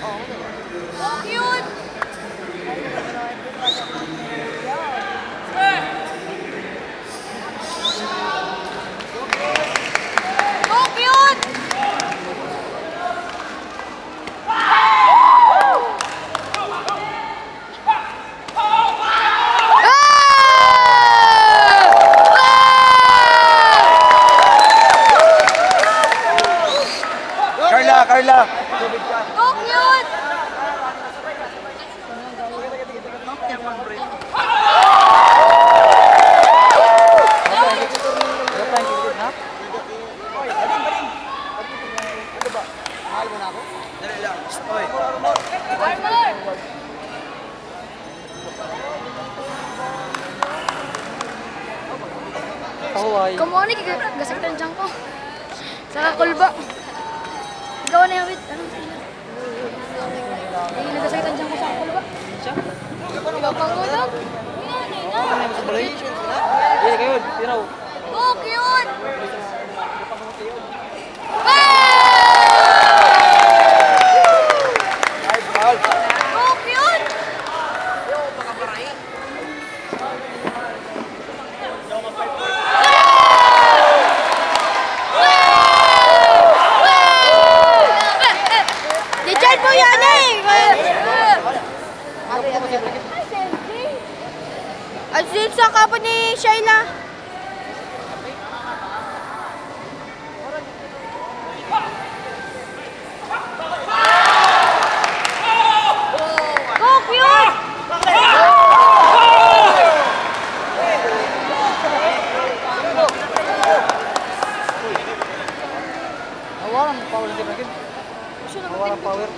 Oh, cute! Oh, cute! Carla! Oh, cute! Kamu ni gasakitan dyan ko. Sa kulba. Gawa na yung wait. Anong sila? Hindi nagasakitan dyan ko sa kulba. Ikaw pangudog. Oh, cute! Oh, cute! Diyan po yan eh! At dito sa kapo ni Shayla. Go, cute! Awalan power din lagi. Awalan power.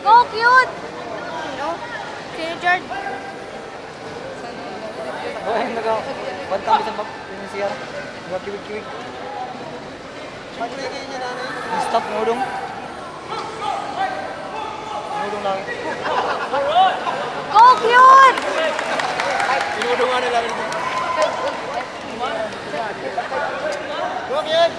Go, cute! Sino, Jard? Oh, yung bantang bisan yung siya. Kiwig-kiwig. Stop ngudong. Ngudong lang. Go, cute! Ngudong ano lang. Go, cute!